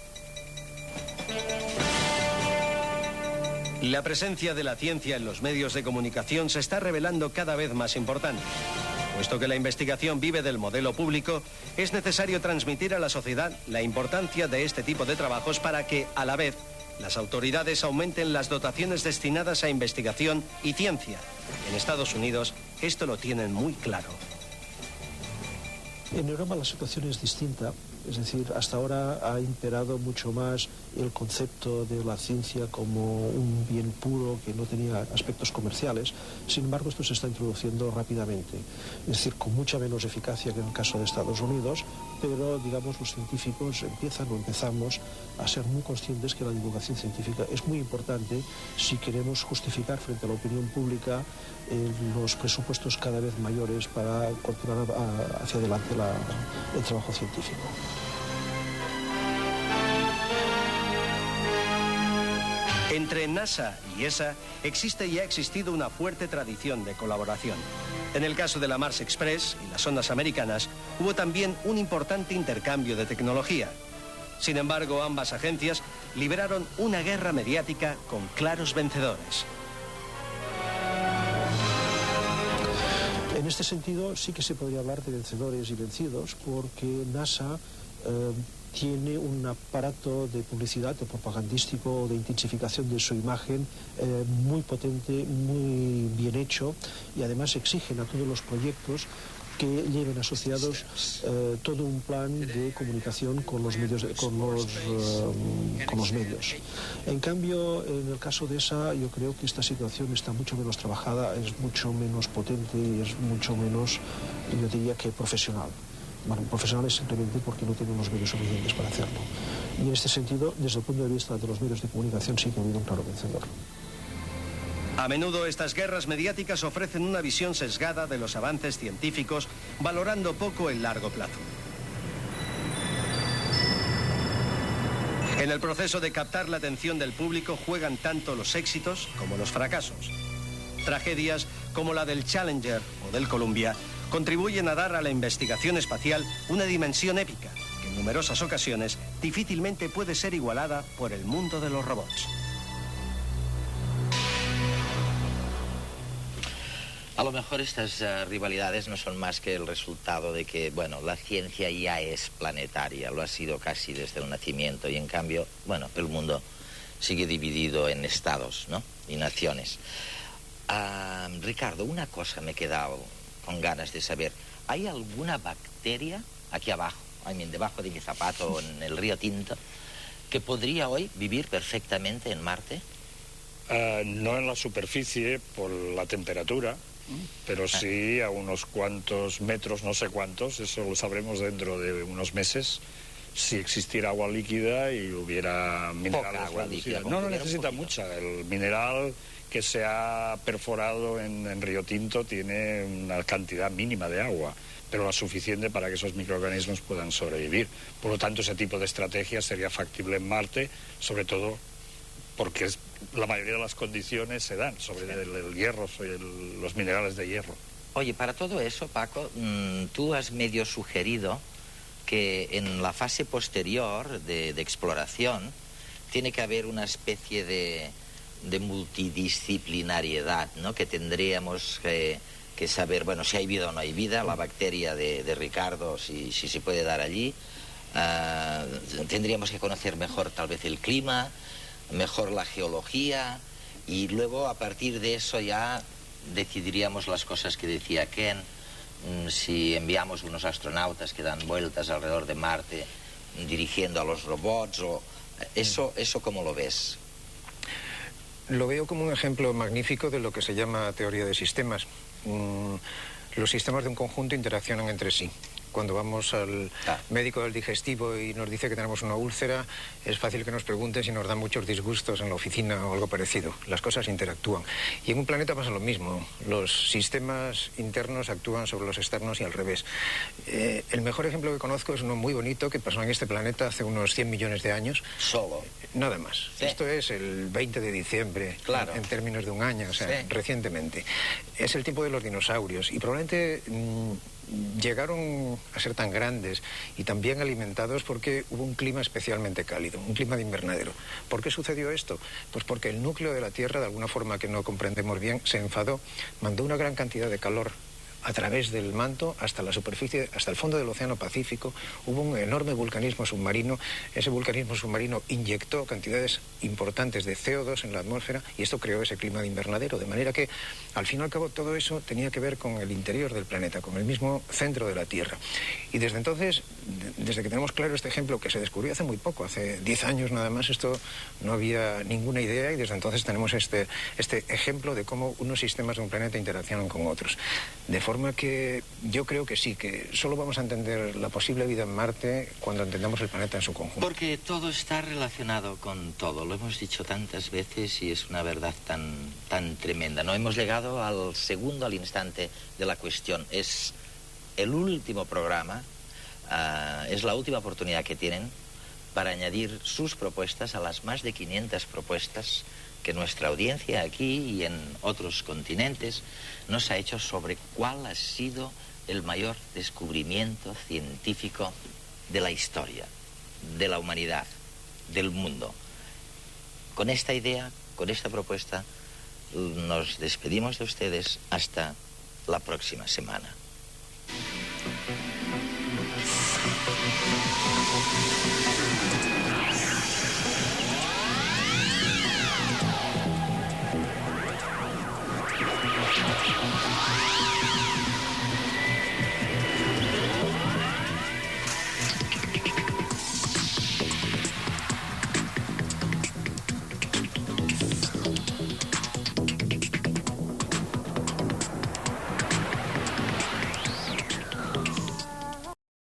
La presencia de la ciencia en los medios de comunicación se está revelando cada vez más importante. Puesto que la investigación vive del modelo público, es necesario transmitir a la sociedad la importancia de este tipo de trabajos para que, a la vez, las autoridades aumenten las dotaciones destinadas a investigación y ciencia. En Estados Unidos esto lo tienen muy claro. En Europa la situación es distinta, es decir, hasta ahora ha imperado mucho más el concepto de la ciencia como un bien puro que no tenía aspectos comerciales. Sin embargo, esto se está introduciendo rápidamente, es decir, con mucha menos eficacia que en el caso de Estados Unidos, pero, digamos, los científicos empezamos a ser muy conscientes que la divulgación científica es muy importante si queremos justificar frente a la opinión pública los presupuestos cada vez mayores para continuar hacia adelante el trabajo científico. Entre NASA y ESA existe y ha existido una fuerte tradición de colaboración. En el caso de la Mars Express y las sondas americanas, hubo también un importante intercambio de tecnología. Sin embargo, ambas agencias libraron una guerra mediática con claros vencedores. En este sentido, sí que se podría hablar de vencedores y vencidos, porque NASA tiene un aparato de publicidad, de propagandístico, de intensificación de su imagen muy potente, muy bien hecho, y además exigen a todos los proyectos que lleven asociados todo un plan de comunicación con los medios. En cambio, en el caso de ESA, yo creo que esta situación está mucho menos trabajada, es mucho menos potente y es mucho menos, yo diría, que profesional. Bueno, profesionales simplemente porque no tienen los medios suficientes para hacerlo. Y en este sentido, desde el punto de vista de los medios de comunicación, sí que ha habido un claro vencedor. A menudo estas guerras mediáticas ofrecen una visión sesgada de los avances científicos, valorando poco el largo plazo. En el proceso de captar la atención del público juegan tanto los éxitos como los fracasos. Tragedias como la del Challenger o del Columbia contribuyen a dar a la investigación espacial una dimensión épica, que en numerosas ocasiones difícilmente puede ser igualada por el mundo de los robots. A lo mejor estas rivalidades no son más que el resultado de que, bueno, la ciencia ya es planetaria, lo ha sido casi desde el nacimiento, y en cambio, bueno, el mundo sigue dividido en estados, ¿no? Y naciones. Ricardo, una cosa me he quedado con ganas de saber. ¿Hay alguna bacteria aquí abajo, debajo de mi zapato, en el río Tinto, que podría hoy vivir perfectamente en Marte? No en la superficie por la temperatura, pero sí a unos cuantos metros, no sé cuántos, eso lo sabremos dentro de unos meses, si existiera agua líquida y hubiera minerales. Poca agua líquida. No necesita mucha. El mineral que se ha perforado en Río Tinto tiene una cantidad mínima de agua, pero la suficiente para que esos microorganismos puedan sobrevivir. Por lo tanto, ese tipo de estrategia sería factible en Marte, sobre todo porque la mayoría de las condiciones se dan sobre el hierro, sobre los minerales de hierro. Oye, para todo eso, Paco, tú has medio sugerido que en la fase posterior de exploración tiene que haber una especie de de multidisciplinariedad, ¿no? Que tendríamos que saber, bueno, si hay vida o no hay vida, la bacteria de Ricardo, si se puede dar allí. Tendríamos que conocer mejor tal vez el clima, mejor la geología, y luego a partir de eso ya decidiríamos las cosas que decía Ken, si enviamos unos astronautas que dan vueltas alrededor de Marte dirigiendo a los robots, o eso ¿cómo lo ves? Lo veo como un ejemplo magnífico de lo que se llama teoría de sistemas. Los sistemas de un conjunto interaccionan entre sí. Cuando vamos al médico del digestivo y nos dice que tenemos una úlcera, es fácil que nos pregunte si nos dan muchos disgustos en la oficina o algo parecido. Las cosas interactúan. Y en un planeta pasa lo mismo. Los sistemas internos actúan sobre los externos y al revés. El mejor ejemplo que conozco es uno muy bonito que pasó en este planeta hace unos 100 millones de años. Solo. Nada más. Sí. Esto es el 20 de diciembre, claro, en términos de un año, o sea, sí, recientemente. Es el tiempo de los dinosaurios y probablemente llegaron a ser tan grandes y tan bien alimentados porque hubo un clima especialmente cálido, un clima de invernadero. ¿Por qué sucedió esto? Pues porque el núcleo de la Tierra, de alguna forma que no comprendemos bien, se enfadó, mandó una gran cantidad de calor a través del manto hasta la superficie, hasta el fondo del Océano Pacífico. Hubo un enorme vulcanismo submarino. Ese vulcanismo submarino inyectó cantidades importantes de CO2 en la atmósfera y esto creó ese clima de invernadero. De manera que, al fin y al cabo, todo eso tenía que ver con el interior del planeta, con el mismo centro de la Tierra. Y desde entonces, desde que tenemos claro este ejemplo, que se descubrió hace muy poco, hace 10 años nada más, esto no había ninguna idea, y desde entonces tenemos este ejemplo de cómo unos sistemas de un planeta interaccionan con otros. De forma que yo creo que sí, que solo vamos a entender la posible vida en Marte cuando entendamos el planeta en su conjunto. Porque todo está relacionado con todo, lo hemos dicho tantas veces y es una verdad tan tremenda. No hemos llegado al segundo, al instante de la cuestión. Es el último programa, es la última oportunidad que tienen para añadir sus propuestas a las más de 500 propuestas que nuestra audiencia aquí y en otros continentes nos ha hecho sobre cuál ha sido el mayor descubrimiento científico de la historia, de la humanidad, del mundo. Con esta idea, con esta propuesta, nos despedimos de ustedes hasta la próxima semana.